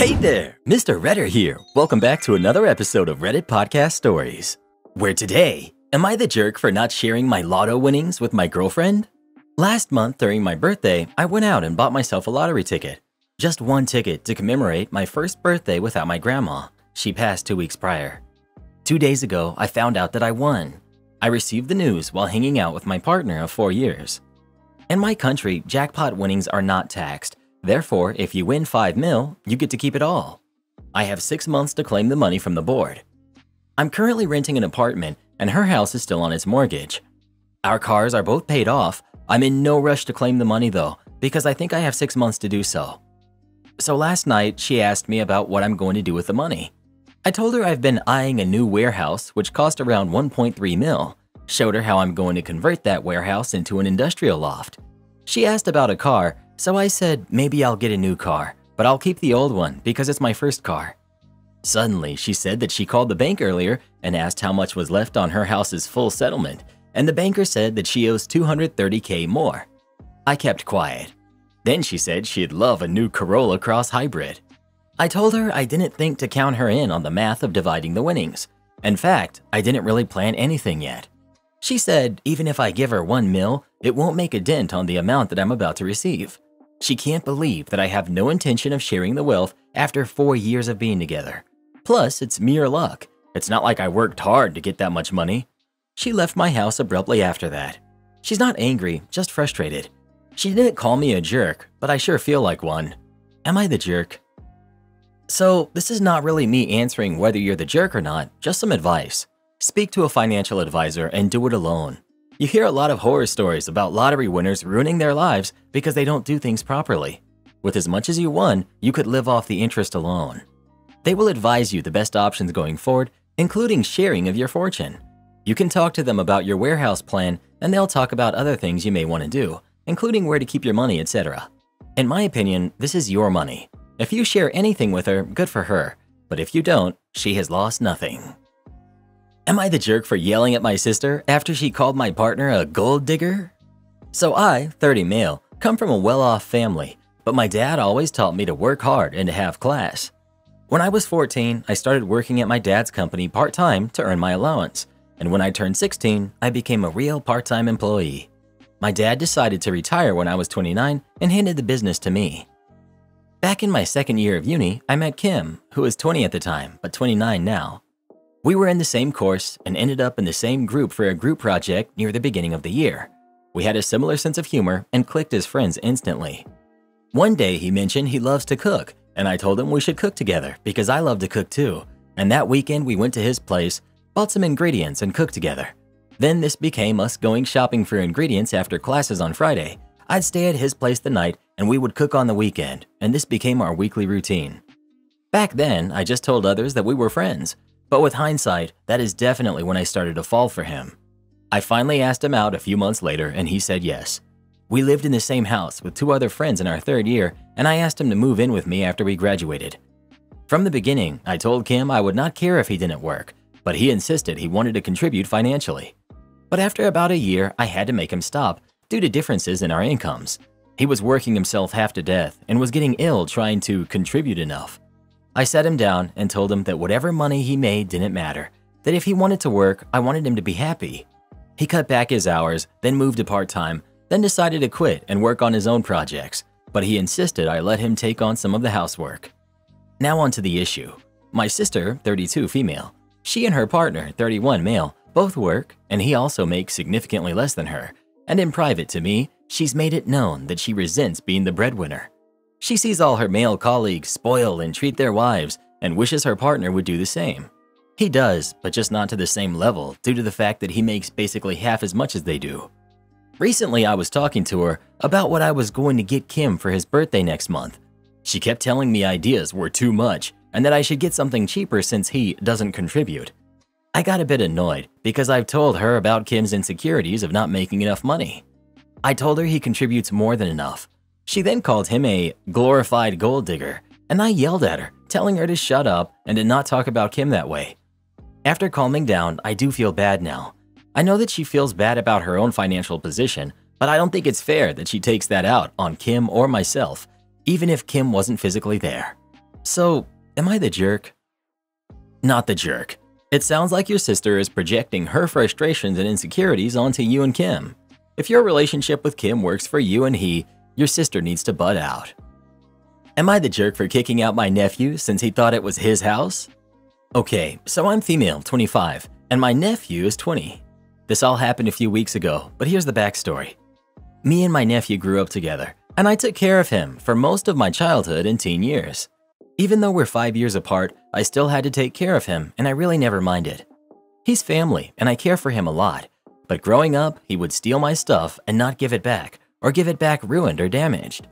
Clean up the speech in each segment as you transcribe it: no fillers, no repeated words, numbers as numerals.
Hey there, Mr. Redder here. Welcome back to another episode of Reddit Podcast Stories. Where today, am I the jerk for not sharing my lotto winnings with my girlfriend? Last month during my birthday, I went out and bought myself a lottery ticket. Just one ticket to commemorate my first birthday without my grandma. She passed 2 weeks prior. 2 days ago, I found out that I won. I received the news while hanging out with my partner of 4 years. In my country, jackpot winnings are not taxed. Therefore, if you win 5 mil, you get to keep it all. I have 6 months to claim the money from the board. I'm currently renting an apartment and her house is still on its mortgage. Our cars are both paid off. I'm in no rush to claim the money though, because I think I have 6 months to do so. So last night, she asked me about what I'm going to do with the money. I told her I've been eyeing a new warehouse which cost around 1.3 mil. Showed her how I'm going to convert that warehouse into an industrial loft. She asked about a car, so I said maybe I'll get a new car, but I'll keep the old one because it's my first car. Suddenly, she said that she called the bank earlier and asked how much was left on her house's full settlement, and the banker said that she owes $230K more. I kept quiet. Then she said she'd love a new Corolla Cross Hybrid. I told her I didn't think to count her in on the math of dividing the winnings. In fact, I didn't really plan anything yet. She said even if I give her 1 mil, it won't make a dent on the amount that I'm about to receive. She can't believe that I have no intention of sharing the wealth after 4 years of being together. Plus, it's mere luck. It's not like I worked hard to get that much money. She left my house abruptly after that. She's not angry, just frustrated. She didn't call me a jerk, but I sure feel like one. Am I the jerk? So, this is not really me answering whether you're the jerk or not, just some advice. Speak to a financial advisor and do it alone. You hear a lot of horror stories about lottery winners ruining their lives because they don't do things properly. With as much as you won, you could live off the interest alone. They will advise you the best options going forward, including sharing of your fortune. You can talk to them about your warehouse plan and they'll talk about other things you may want to do, including where to keep your money, etc. In my opinion, this is your money. If you share anything with her, good for her. But if you don't, she has lost nothing. Am I the jerk for yelling at my sister after she called my partner a gold digger? So I, 30 male, come from a well-off family, but my dad always taught me to work hard and to have class. When I was 14, I started working at my dad's company part-time to earn my allowance, and when I turned 16, I became a real part-time employee. My dad decided to retire when I was 29 and handed the business to me. Back in my second year of uni, I met Kim, who was 20 at the time, but 29 now. We were in the same course and ended up in the same group for a group project near the beginning of the year. We had a similar sense of humor and clicked as friends instantly. One day he mentioned he loves to cook, and I told him we should cook together because I love to cook too. And that weekend we went to his place, bought some ingredients and cooked together. Then this became us going shopping for ingredients after classes on Friday. I'd stay at his place the night and we would cook on the weekend, and this became our weekly routine. Back then, I just told others that we were friends. But with hindsight, that is definitely when I started to fall for him. I finally asked him out a few months later and he said yes. We lived in the same house with 2 other friends in our 3rd year and I asked him to move in with me after we graduated. From the beginning, I told Kim I would not care if he didn't work, but he insisted he wanted to contribute financially. But after about a year, I had to make him stop due to differences in our incomes. He was working himself half to death and was getting ill trying to contribute enough. I sat him down and told him that whatever money he made didn't matter, that if he wanted to work, I wanted him to be happy. He cut back his hours, then moved to part-time, then decided to quit and work on his own projects, but he insisted I let him take on some of the housework. Now on to the issue. My sister, 32 female, she and her partner, 31 male, both work, and he also makes significantly less than her, and in private to me, she's made it known that she resents being the breadwinner. She sees all her male colleagues spoil and treat their wives and wishes her partner would do the same. He does, but just not to the same level due to the fact that he makes basically half as much as they do. Recently, I was talking to her about what I was going to get Kim for his birthday next month. She kept telling me ideas were too much and that I should get something cheaper since he doesn't contribute. I got a bit annoyed because I've told her about Kim's insecurities of not making enough money. I told her he contributes more than enough. She then called him a glorified gold digger, and I yelled at her, telling her to shut up and to not talk about Kim that way. After calming down, I do feel bad now. I know that she feels bad about her own financial position, but I don't think it's fair that she takes that out on Kim or myself, even if Kim wasn't physically there. So, am I the jerk? Not the jerk. It sounds like your sister is projecting her frustrations and insecurities onto you and Kim. If your relationship with Kim works for you and he, your sister needs to butt out. Am I the jerk for kicking out my nephew since he thought it was his house? Okay, so I'm female, 25, and my nephew is 20. This all happened a few weeks ago, but here's the backstory. Me and my nephew grew up together, and I took care of him for most of my childhood and teen years. Even though we're 5 years apart, I still had to take care of him, and I really never minded. He's family, and I care for him a lot, but growing up, he would steal my stuff and not give it back, or give it back ruined or damaged.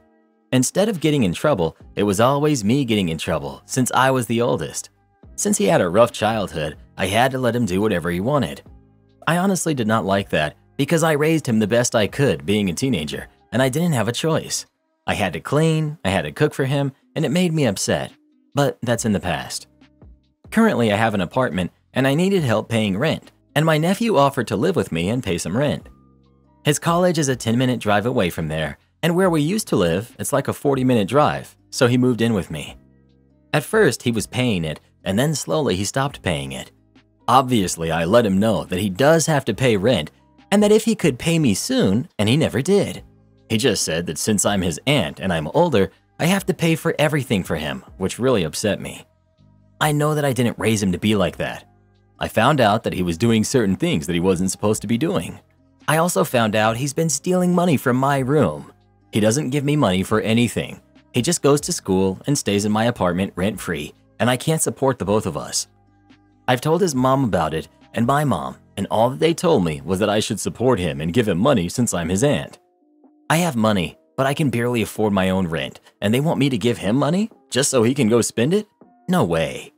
Instead of getting in trouble, it was always me getting in trouble since I was the oldest. Since he had a rough childhood, I had to let him do whatever he wanted. I honestly did not like that because I raised him the best I could being a teenager, and I didn't have a choice. I had to clean, I had to cook for him, and it made me upset. But that's in the past. Currently, I have an apartment and I needed help paying rent, and my nephew offered to live with me and pay some rent. His college is a 10-minute drive away from there, and where we used to live, it's like a 40-minute drive, so he moved in with me. At first, he was paying it, and then slowly he stopped paying it. Obviously, I let him know that he does have to pay rent, and that if he could pay me soon, and he never did. He just said that since I'm his aunt and I'm older, I have to pay for everything for him, which really upset me. I know that I didn't raise him to be like that. I found out that he was doing certain things that he wasn't supposed to be doing. I also found out he's been stealing money from my room. He doesn't give me money for anything. He just goes to school and stays in my apartment rent-free, and I can't support the both of us. I've told his mom about it and my mom, and all that they told me was that I should support him and give him money since I'm his aunt. I have money, but I can barely afford my own rent, and they want me to give him money just so he can go spend it? No way.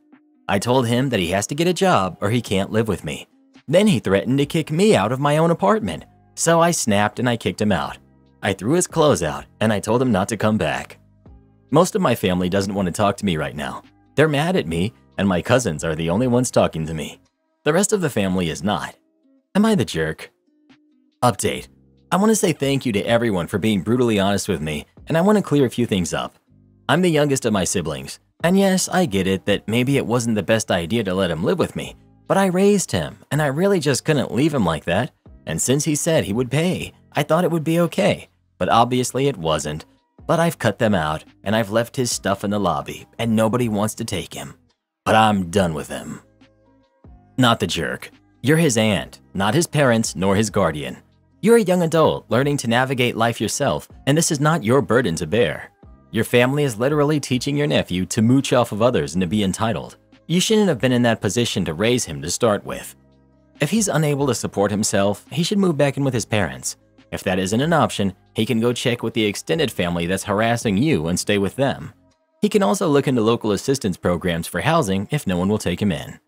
I told him that he has to get a job or he can't live with me. Then he threatened to kick me out of my own apartment, so I snapped and I kicked him out. I threw his clothes out and I told him not to come back. Most of my family doesn't want to talk to me right now. They're mad at me, and my cousins are the only ones talking to me. The rest of the family is not. Am I the jerk? Update. I want to say thank you to everyone for being brutally honest with me, and I want to clear a few things up. I'm the youngest of my siblings, and yes, I get it that maybe it wasn't the best idea to let him live with me, but I raised him, and I really just couldn't leave him like that, and since he said he would pay, I thought it would be okay, but obviously it wasn't. But I've cut them out, and I've left his stuff in the lobby, and nobody wants to take him. But I'm done with him. Not the jerk. You're his aunt, not his parents nor his guardian. You're a young adult learning to navigate life yourself, and this is not your burden to bear. Your family is literally teaching your nephew to mooch off of others and to be entitled. You shouldn't have been in that position to raise him to start with. If he's unable to support himself, he should move back in with his parents. If that isn't an option, he can go check with the extended family that's harassing you and stay with them. He can also look into local assistance programs for housing if no one will take him in.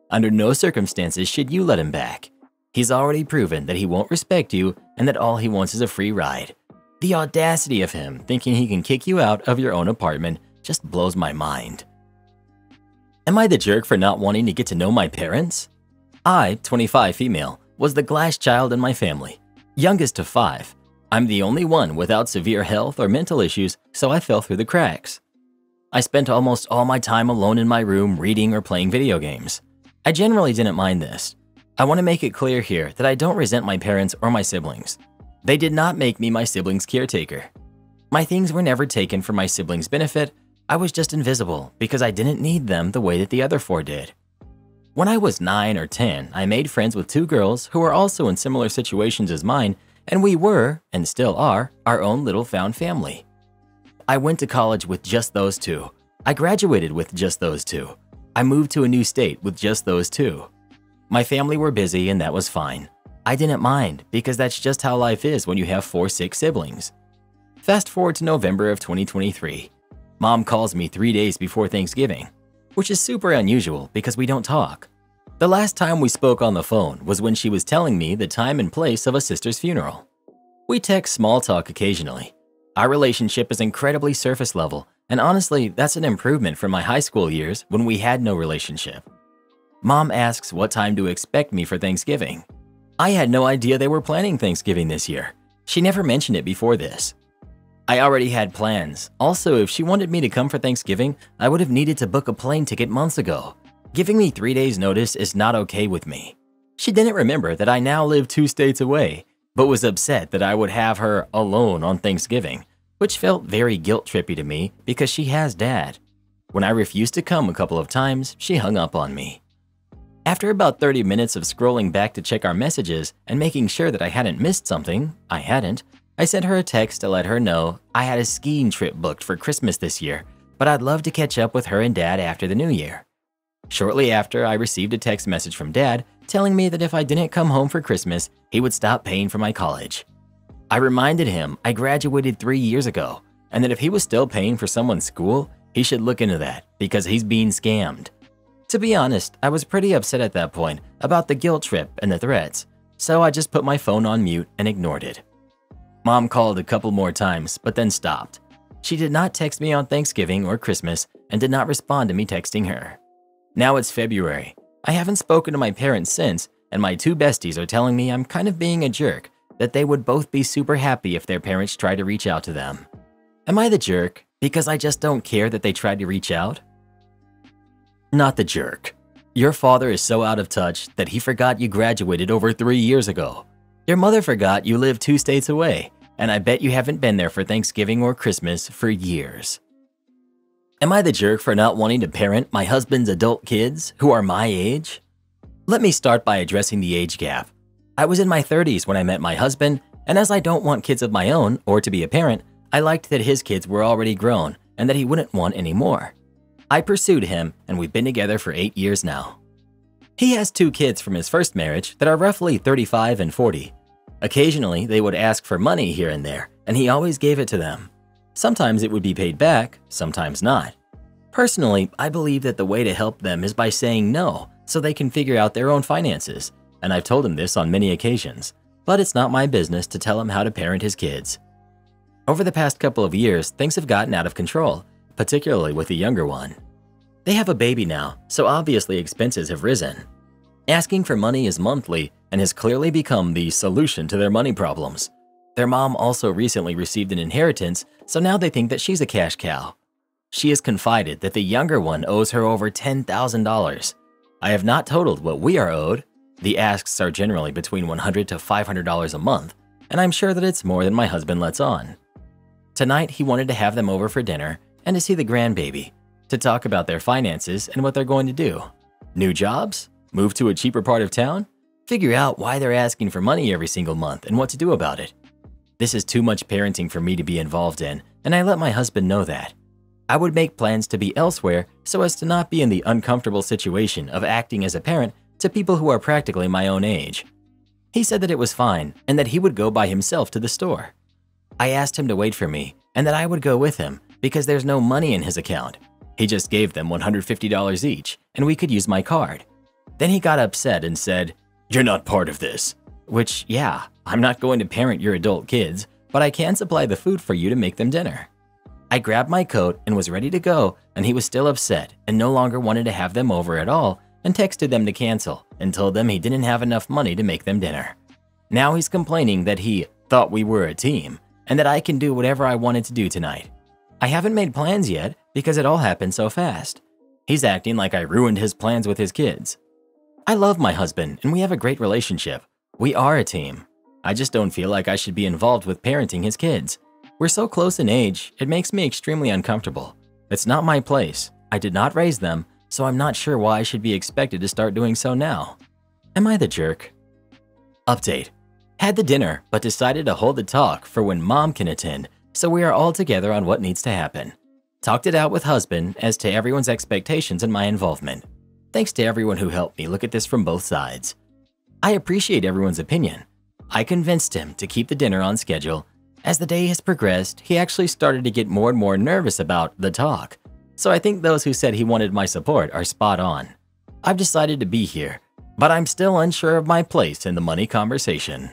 Under no circumstances should you let him back. He's already proven that he won't respect you and that all he wants is a free ride. The audacity of him thinking he can kick you out of your own apartment just blows my mind. Am I the jerk for not wanting to get to know my parents? I, 25 female, was the glass child in my family. Youngest of 5. I'm the only one without severe health or mental issues, so I fell through the cracks. I spent almost all my time alone in my room reading or playing video games. I generally didn't mind this. I want to make it clear here that I don't resent my parents or my siblings. They did not make me my siblings' caretaker. My things were never taken for my siblings' benefit. I was just invisible because I didn't need them the way that the other 4 did. When I was 9 or 10, I made friends with 2 girls who were also in similar situations as mine, and we were, and still are, our own little found family. I went to college with just those 2. I graduated with just those 2. I moved to a new state with just those 2. My family were busy and that was fine. I didn't mind because that's just how life is when you have 4 sick siblings. Fast forward to November of 2023. Mom calls me 3 days before Thanksgiving, which is super unusual because we don't talk. The last time we spoke on the phone was when she was telling me the time and place of a sister's funeral. We text small talk occasionally. Our relationship is incredibly surface level, and honestly, that's an improvement from my high school years when we had no relationship. Mom asks what time to expect me for Thanksgiving. I had no idea they were planning Thanksgiving this year. She never mentioned it before this. I already had plans. Also, if she wanted me to come for Thanksgiving, I would have needed to book a plane ticket months ago. Giving me 3 days notice is not okay with me. She didn't remember that I now live 2 states away, but was upset that I would have her alone on Thanksgiving, which felt very guilt-trippy to me because she has dad. When I refused to come a couple of times, she hung up on me. After about 30 minutes of scrolling back to check our messages and making sure that I hadn't missed something, I hadn't, I sent her a text to let her know I had a skiing trip booked for Christmas this year, but I'd love to catch up with her and dad after the new year. Shortly after, I received a text message from dad telling me that if I didn't come home for Christmas, he would stop paying for my college. I reminded him I graduated 3 years ago, and that if he was still paying for someone's school, he should look into that because he's being scammed. To be honest, I was pretty upset at that point about the guilt trip and the threats, so I just put my phone on mute and ignored it. Mom called a couple more times, but then stopped. She did not text me on Thanksgiving or Christmas and did not respond to me texting her. Now it's February. I haven't spoken to my parents since, and my 2 besties are telling me I'm kind of being a jerk, that they would both be super happy if their parents tried to reach out to them. Am I the jerk because I just don't care that they tried to reach out? Not the jerk. Your father is so out of touch that he forgot you graduated over 3 years ago. Your mother forgot you live 2 states away, and I bet you haven't been there for Thanksgiving or Christmas for years. Am I the jerk for not wanting to parent my husband's adult kids who are my age? Let me start by addressing the age gap. I was in my 30s when I met my husband, and as I don't want kids of my own or to be a parent, I liked that his kids were already grown and that he wouldn't want any more. I pursued him, and we've been together for 8 years now. He has 2 kids from his first marriage that are roughly 35 and 40. Occasionally, they would ask for money here and there, and he always gave it to them. Sometimes it would be paid back, sometimes not. Personally, I believe that the way to help them is by saying no so they can figure out their own finances, and I've told him this on many occasions, but it's not my business to tell him how to parent his kids. Over the past couple of years, things have gotten out of control, particularly with the younger one. They have a baby now, so obviously expenses have risen. Asking for money is monthly and has clearly become the solution to their money problems. Their mom also recently received an inheritance, so now they think that she's a cash cow. She has confided that the younger one owes her over $10,000. I have not totaled what we are owed. The asks are generally between $100 to $500 a month, and I'm sure that it's more than my husband lets on. Tonight, he wanted to have them over for dinner and to see the grandbaby, to talk about their finances and what they're going to do. New jobs? Move to a cheaper part of town? Figure out why they're asking for money every single month and what to do about it. This is too much parenting for me to be involved in, and I let my husband know that. I would make plans to be elsewhere so as to not be in the uncomfortable situation of acting as a parent to people who are practically my own age. He said that it was fine and that he would go by himself to the store. I asked him to wait for me and that I would go with him because there's no money in his account. He just gave them $150 each and we could use my card. Then he got upset and said, "You're not part of this." Which, yeah, I'm not going to parent your adult kids, but I can supply the food for you to make them dinner. I grabbed my coat and was ready to go, and he was still upset and no longer wanted to have them over at all and texted them to cancel and told them he didn't have enough money to make them dinner. Now he's complaining that he thought we were a team and that I can do whatever I wanted to do tonight. I haven't made plans yet because it all happened so fast. He's acting like I ruined his plans with his kids. I love my husband and we have a great relationship. We are a team. I just don't feel like I should be involved with parenting his kids. We're so close in age, it makes me extremely uncomfortable. It's not my place. I did not raise them, so I'm not sure why I should be expected to start doing so now. Am I the jerk? Update. Had the dinner, but decided to hold the talk for when mom can attend, so we are all together on what needs to happen. Talked it out with husband as to everyone's expectations and my involvement. Thanks to everyone who helped me look at this from both sides. I appreciate everyone's opinion. I convinced him to keep the dinner on schedule. As the day has progressed, he actually started to get more and more nervous about the talk. So I think those who said he wanted my support are spot on. I've decided to be here, but I'm still unsure of my place in the money conversation.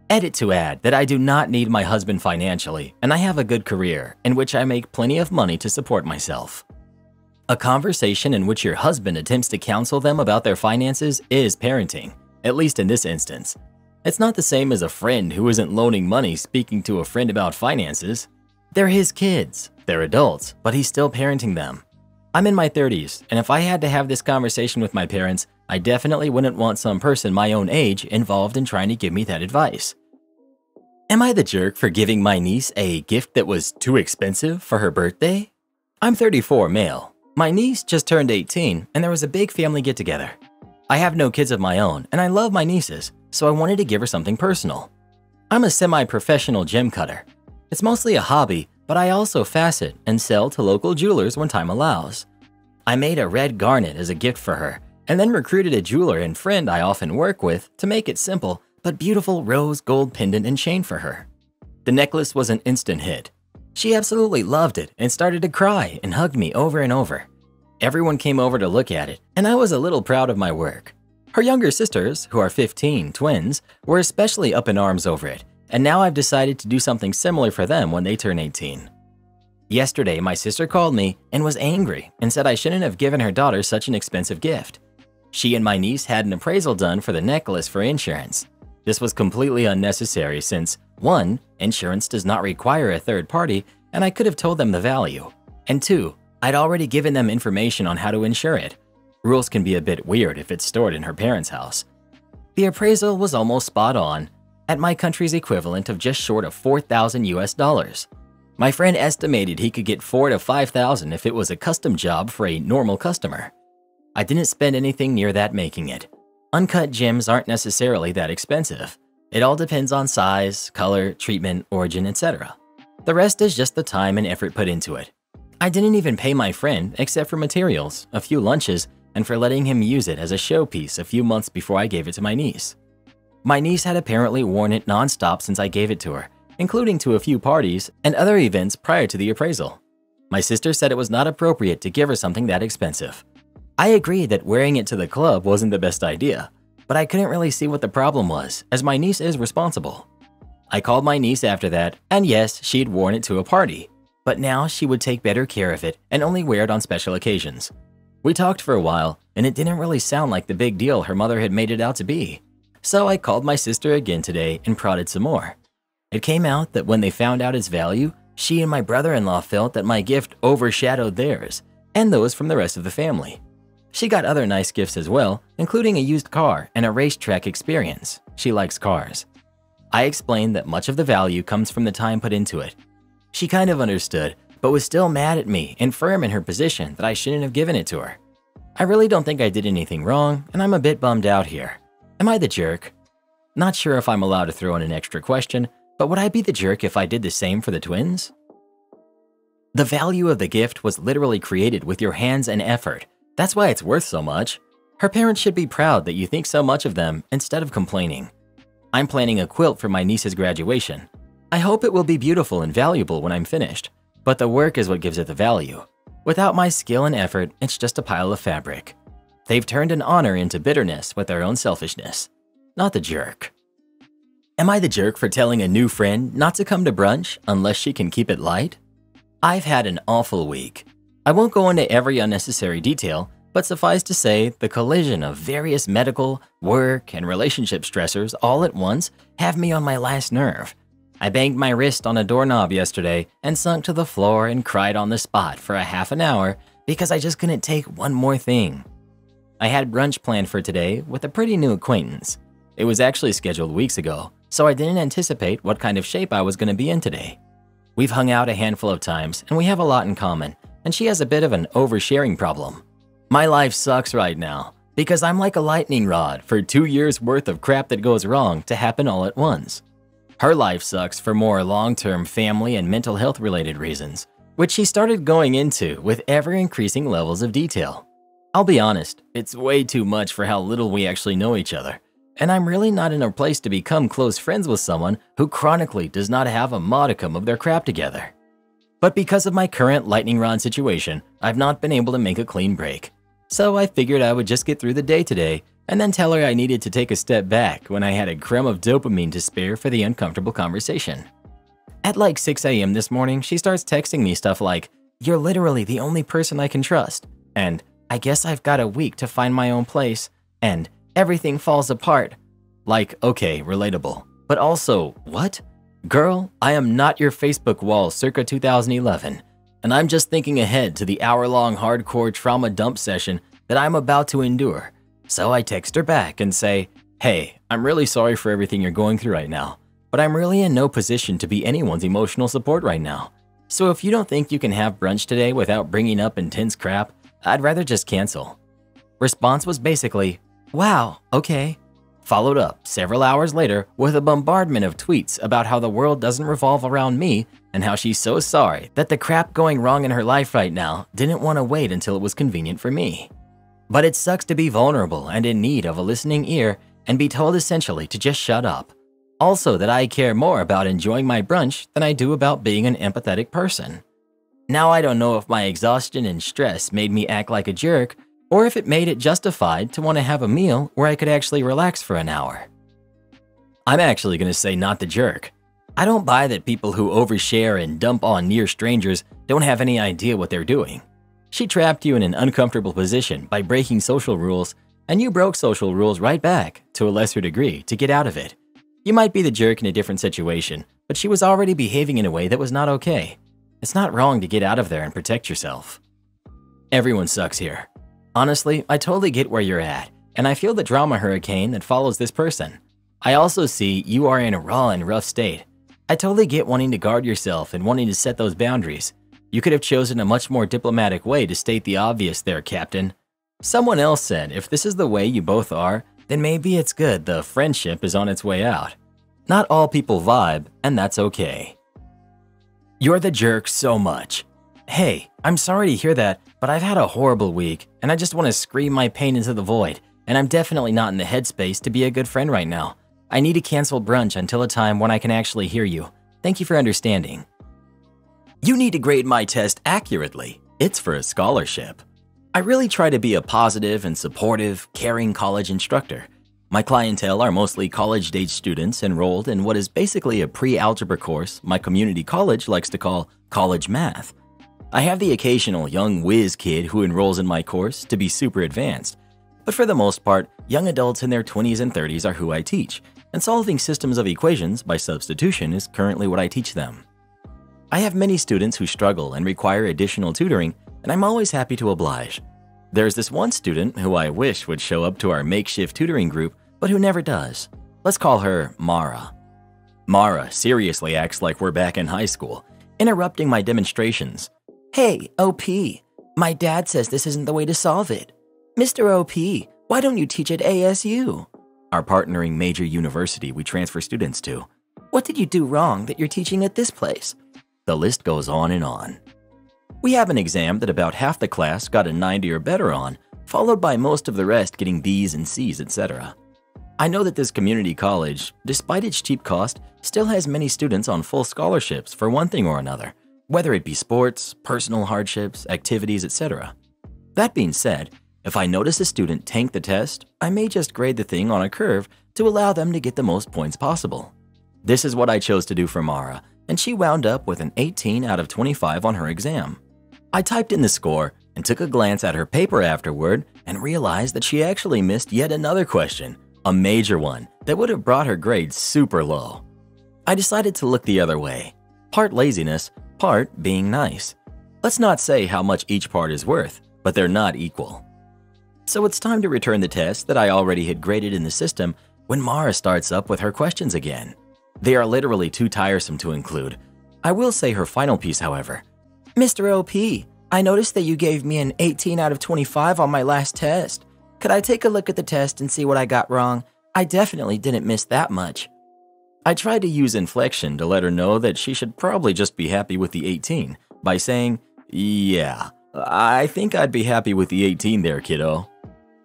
Edit to add that I do not need my husband financially, and I have a good career in which I make plenty of money to support myself. A conversation in which your husband attempts to counsel them about their finances is parenting, at least in this instance. It's not the same as a friend who isn't loaning money speaking to a friend about finances. They're his kids, they're adults, but he's still parenting them. I'm in my 30s, and if I had to have this conversation with my parents, I definitely wouldn't want some person my own age involved in trying to give me that advice. Am I the jerk for giving my niece a gift that was too expensive for her birthday? I'm 34, male. My niece just turned 18, and there was a big family get-together. I have no kids of my own, and I love my nieces, so I wanted to give her something personal. I'm a semi-professional gem cutter. It's mostly a hobby, but I also facet and sell to local jewelers when time allows. I made a red garnet as a gift for her, and then recruited a jeweler and friend I often work with to make it simple but beautiful rose gold pendant and chain for her. The necklace was an instant hit. She absolutely loved it and started to cry and hugged me over and over. Everyone came over to look at it, and I was a little proud of my work. Her younger sisters, who are 15, twins, were especially up in arms over it, and now I've decided to do something similar for them when they turn 18. Yesterday, my sister called me and was angry and said I shouldn't have given her daughter such an expensive gift. She and my niece had an appraisal done for the necklace for insurance. This was completely unnecessary since, 1, insurance does not require a third party and I could have told them the value, and 2, I'd already given them information on how to insure it. Rules can be a bit weird if it's stored in her parents' house. The appraisal was almost spot on, at my country's equivalent of just short of $4,000 US. My friend estimated he could get $4,000 to $5,000 if it was a custom job for a normal customer. I didn't spend anything near that making it. Uncut gems aren't necessarily that expensive. It all depends on size, color, treatment, origin, etc. The rest is just the time and effort put into it. I didn't even pay my friend except for materials, a few lunches, and for letting him use it as a showpiece a few months before I gave it to my niece. My niece had apparently worn it non-stop since I gave it to her, including to a few parties and other events prior to the appraisal. My sister said it was not appropriate to give her something that expensive. I agreed that wearing it to the club wasn't the best idea, but I couldn't really see what the problem was, as my niece is responsible. I called my niece after that, and yes, she'd worn it to a party, but now she would take better care of it and only wear it on special occasions. We talked for a while, and it didn't really sound like the big deal her mother had made it out to be. So I called my sister again today and prodded some more. It came out that when they found out its value, she and my brother-in-law felt that my gift overshadowed theirs and those from the rest of the family. She got other nice gifts as well, including a used car and a racetrack experience. She likes cars. I explained that much of the value comes from the time put into it. She kind of understood, but was still mad at me and firm in her position that I shouldn't have given it to her. I really don't think I did anything wrong, and I'm a bit bummed out here. Am I the jerk? Not sure if I'm allowed to throw in an extra question, but would I be the jerk if I did the same for the twins? The value of the gift was literally created with your hands and effort. That's why it's worth so much. Her parents should be proud that you think so much of them instead of complaining. I'm planning a quilt for my niece's graduation. I hope it will be beautiful and valuable when I'm finished, but the work is what gives it the value. Without my skill and effort, it's just a pile of fabric. They've turned an honor into bitterness with their own selfishness. Not the jerk. Am I the jerk for telling a new friend not to come to brunch unless she can keep it light? I've had an awful week. I won't go into every unnecessary detail, but suffice to say, the collision of various medical, work, and relationship stressors all at once have me on my last nerve. I banged my wrist on a doorknob yesterday and sunk to the floor and cried on the spot for a half an hour because I just couldn't take one more thing. I had brunch planned for today with a pretty new acquaintance. It was actually scheduled weeks ago, so I didn't anticipate what kind of shape I was going to be in today. We've hung out a handful of times and we have a lot in common, and she has a bit of an oversharing problem. My life sucks right now because I'm like a lightning rod for 2 years worth of crap that goes wrong to happen all at once. Her life sucks for more long-term family and mental health related reasons, which she started going into with ever-increasing levels of detail. I'll be honest, it's way too much for how little we actually know each other, and I'm really not in a place to become close friends with someone who chronically does not have a modicum of their crap together. But because of my current lightning rod situation, I've not been able to make a clean break. So I figured I would just get through the day today and then tell her I needed to take a step back when I had a crumb of dopamine to spare for the uncomfortable conversation. At like 6 a.m. this morning, she starts texting me stuff like, "You're literally the only person I can trust," and "I guess I've got a week to find my own place," and "everything falls apart." Like, okay, relatable. But also, what? Girl, I am not your Facebook wall circa 2011, and I'm just thinking ahead to the hour-long hardcore trauma dump session that I'm about to endure. So I text her back and say, hey, I'm really sorry for everything you're going through right now, but I'm really in no position to be anyone's emotional support right now. So if you don't think you can have brunch today without bringing up intense crap, I'd rather just cancel. Response was basically, wow, okay. Followed up several hours later with a bombardment of tweets about how the world doesn't revolve around me and how she's so sorry that the crap going wrong in her life right now didn't want to wait until it was convenient for me. But it sucks to be vulnerable and in need of a listening ear and be told essentially to just shut up. Also that I care more about enjoying my brunch than I do about being an empathetic person. Now I don't know if my exhaustion and stress made me act like a jerk or if it made it justified to want to have a meal where I could actually relax for an hour. I'm actually going to say not the jerk. I don't buy that people who overshare and dump on near strangers don't have any idea what they're doing. She trapped you in an uncomfortable position by breaking social rules, and you broke social rules right back, to a lesser degree, to get out of it. You might be the jerk in a different situation, but she was already behaving in a way that was not okay. It's not wrong to get out of there and protect yourself. Everyone sucks here. Honestly, I totally get where you're at, and I feel the drama hurricane that follows this person. I also see you are in a raw and rough state. I totally get wanting to guard yourself and wanting to set those boundaries. You could have chosen a much more diplomatic way to state the obvious there, Captain. Someone else said if this is the way you both are, then maybe it's good the friendship is on its way out. Not all people vibe, and that's okay. You're the jerk so much. Hey, I'm sorry to hear that, but I've had a horrible week, and I just want to scream my pain into the void, and I'm definitely not in the headspace to be a good friend right now. I need to cancel brunch until a time when I can actually hear you. Thank you for understanding. You need to grade my test accurately. It's for a scholarship. I really try to be a positive and supportive, caring college instructor. My clientele are mostly college-age students enrolled in what is basically a pre-algebra course my community college likes to call college math. I have the occasional young whiz kid who enrolls in my course to be super advanced, but for the most part, young adults in their 20s and 30s are who I teach, and solving systems of equations by substitution is currently what I teach them. I have many students who struggle and require additional tutoring, and I'm always happy to oblige. There's this one student who I wish would show up to our makeshift tutoring group, but who never does. Let's call her Mara. Mara seriously acts like we're back in high school, interrupting my demonstrations. Hey, OP, my dad says this isn't the way to solve it. Mr. OP, why don't you teach at ASU? Our partnering major university we transfer students to. What did you do wrong that you're teaching at this place? The list goes on and on. We have an exam that about half the class got a 90 or better on, followed by most of the rest getting B's and C's, etc. I know that this community college, despite its cheap cost, still has many students on full scholarships for one thing or another, whether it be sports, personal hardships, activities, etc. That being said, if I notice a student tank the test, I may just grade the thing on a curve to allow them to get the most points possible. This is what I chose to do for Mara, and she wound up with an 18 out of 25 on her exam. I typed in the score and took a glance at her paper afterward and realized that she actually missed yet another question, a major one that would have brought her grade super low. I decided to look the other way, part laziness, part being nice. Let's not say how much each part is worth, but they're not equal. So it's time to return the test that I already had graded in the system when Mara starts up with her questions again. They are literally too tiresome to include. I will say her final piece, however. Mr. OP, I noticed that you gave me an 18 out of 25 on my last test. Could I take a look at the test and see what I got wrong? I definitely didn't miss that much. I tried to use inflection to let her know that she should probably just be happy with the 18 by saying, yeah, I think I'd be happy with the 18 there, kiddo.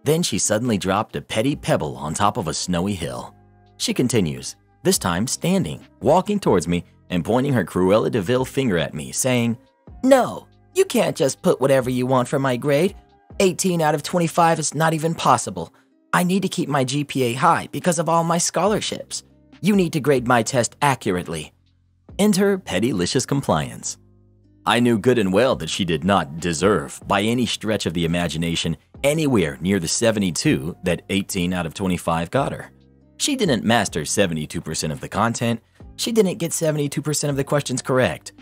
Then she suddenly dropped a petty pebble on top of a snowy hill. She continues, this time standing, walking towards me and pointing her Cruella de Vil finger at me, saying, no, you can't just put whatever you want for my grade. 18 out of 25 is not even possible. I need to keep my GPA high because of all my scholarships. You need to grade my test accurately. Enter pettylicious compliance. I knew good and well that she did not deserve, by any stretch of the imagination, anywhere near the 72 that 18 out of 25 got her. She didn't master 72% of the content. She didn't get 72% of the questions correct.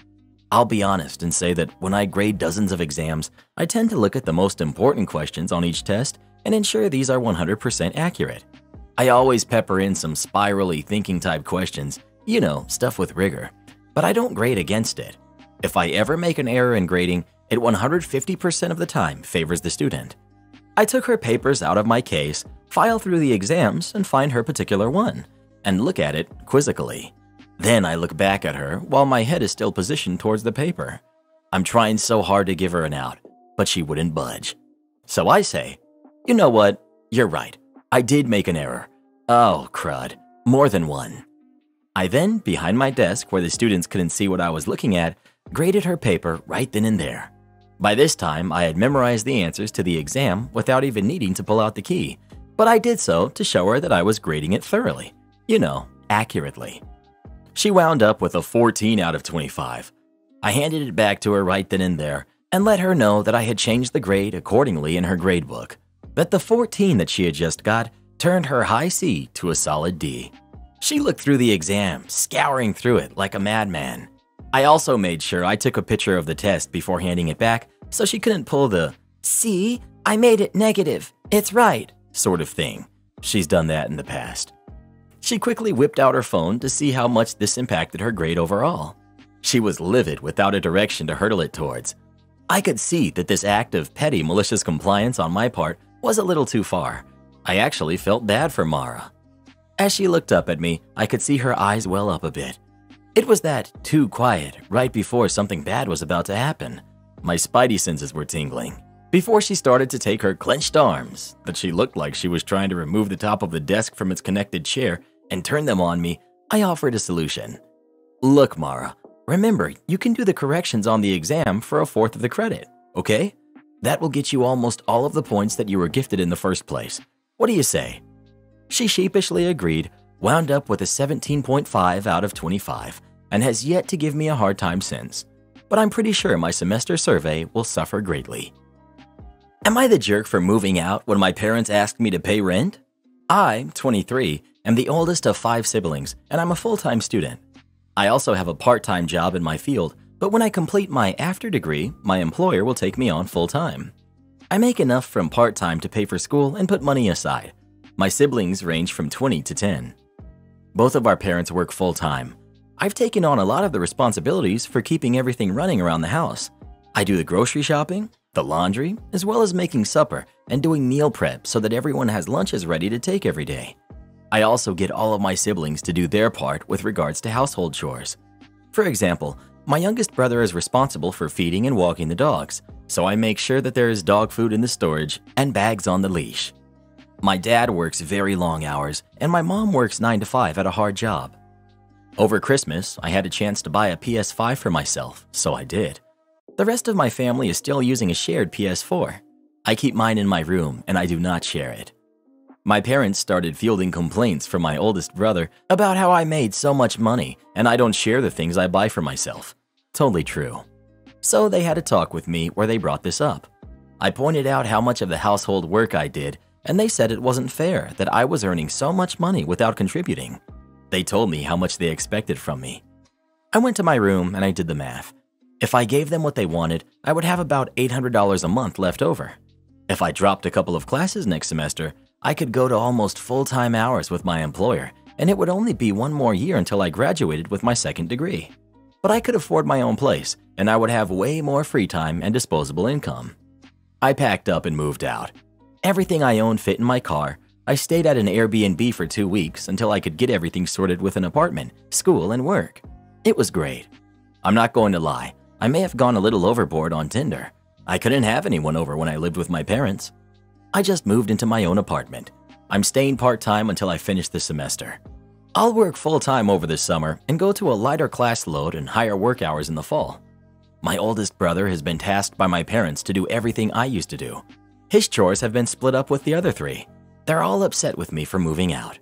I'll be honest and say that when I grade dozens of exams, I tend to look at the most important questions on each test and ensure these are 100% accurate. I always pepper in some spirally thinking type questions, you know, stuff with rigor, but I don't grade against it. If I ever make an error in grading, it 150% of the time favors the student. I took her papers out of my case, file through the exams, and find her particular one, and look at it quizzically. Then I look back at her while my head is still positioned towards the paper. I'm trying so hard to give her an out, but she wouldn't budge. So I say, you know what? You're right. I did make an error. Oh, crud. More than one. I then, behind my desk where the students couldn't see what I was looking at, graded her paper right then and there. By this time, I had memorized the answers to the exam without even needing to pull out the key, but I did so to show her that I was grading it thoroughly. You know, accurately. She wound up with a 14 out of 25. I handed it back to her right then and there and let her know that I had changed the grade accordingly in her gradebook, that the 14 that she had just got turned her high C to a solid D. She looked through the exam, scouring through it like a madman. I also made sure I took a picture of the test before handing it back so she couldn't pull the, "See, I made it negative, it's right," sort of thing. She's done that in the past. She quickly whipped out her phone to see how much this impacted her grade overall. She was livid without a direction to hurtle it towards. I could see that this act of petty malicious compliance on my part was a little too far. I actually felt bad for Mara. As she looked up at me, I could see her eyes well up a bit. It was that too quiet right before something bad was about to happen. My spidey senses were tingling. Before she started to take her clenched arms, that she looked like she was trying to remove the top of the desk from its connected chair and turn them on me, I offered a solution. Look, Mara, remember, you can do the corrections on the exam for a fourth of the credit, okay? That will get you almost all of the points that you were gifted in the first place. What do you say? She sheepishly agreed, wound up with a 17.5 out of 25, and has yet to give me a hard time since. But I'm pretty sure my semester survey will suffer greatly. Am I the jerk for moving out when my parents asked me to pay rent? I, 23, am the oldest of 5 siblings, and I'm a full-time student. I also have a part-time job in my field, but when I complete my after degree, my employer will take me on full-time. I make enough from part-time to pay for school and put money aside. My siblings range from 20 to 10. Both of our parents work full-time. I've taken on a lot of the responsibilities for keeping everything running around the house. I do the grocery shopping, the laundry, as well as making supper and doing meal prep so that everyone has lunches ready to take every day. I also get all of my siblings to do their part with regards to household chores. For example, my youngest brother is responsible for feeding and walking the dogs, so I make sure that there is dog food in the storage and bags on the leash. My dad works very long hours, and my mom works 9 to 5 at a hard job. Over Christmas, I had a chance to buy a PS5 for myself, so I did. The rest of my family is still using a shared PS4. I keep mine in my room, and I do not share it. My parents started fielding complaints from my oldest brother about how I made so much money and I don't share the things I buy for myself. Totally true. So they had a talk with me where they brought this up. I pointed out how much of the household work I did, and they said it wasn't fair that I was earning so much money without contributing. They told me how much they expected from me. I went to my room and I did the math. If I gave them what they wanted, I would have about $800 a month left over. If I dropped a couple of classes next semester, I could go to almost full-time hours with my employer, and it would only be one more year until I graduated with my second degree. But I could afford my own place, and I would have way more free time and disposable income. I packed up and moved out. Everything I owned fit in my car. I stayed at an Airbnb for 2 weeks until I could get everything sorted with an apartment, school, and work. It was great. I'm not going to lie, I may have gone a little overboard on Tinder. I couldn't have anyone over when I lived with my parents. I just moved into my own apartment. I'm staying part-time until I finish the semester. I'll work full-time over the summer and go to a lighter class load and higher work hours in the fall. My oldest brother has been tasked by my parents to do everything I used to do. His chores have been split up with the other 3. They're all upset with me for moving out.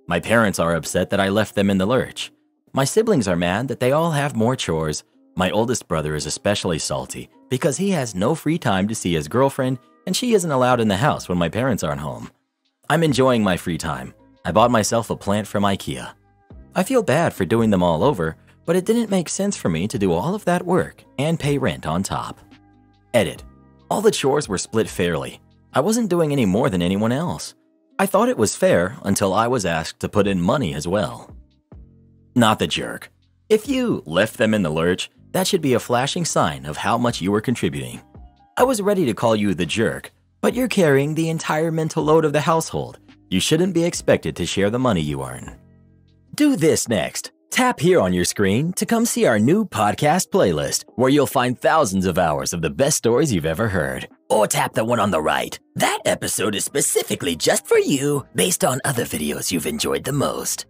My parents are upset that I left them in the lurch. My siblings are mad that they all have more chores. My oldest brother is especially salty because he has no free time to see his girlfriend and she isn't allowed in the house when my parents aren't home. I'm enjoying my free time. I bought myself a plant from IKEA. I feel bad for doing them all over, but it didn't make sense for me to do all of that work and pay rent on top. Edit. All the chores were split fairly. I wasn't doing any more than anyone else. I thought it was fair until I was asked to put in money as well. Not the jerk. If you left them in the lurch, that should be a flashing sign of how much you were contributing. I was ready to call you the jerk, but you're carrying the entire mental load of the household. You shouldn't be expected to share the money you earn. Do this next. Tap here on your screen to come see our new podcast playlist, where you'll find thousands of hours of the best stories you've ever heard. Or tap the one on the right. That episode is specifically just for you, based on other videos you've enjoyed the most.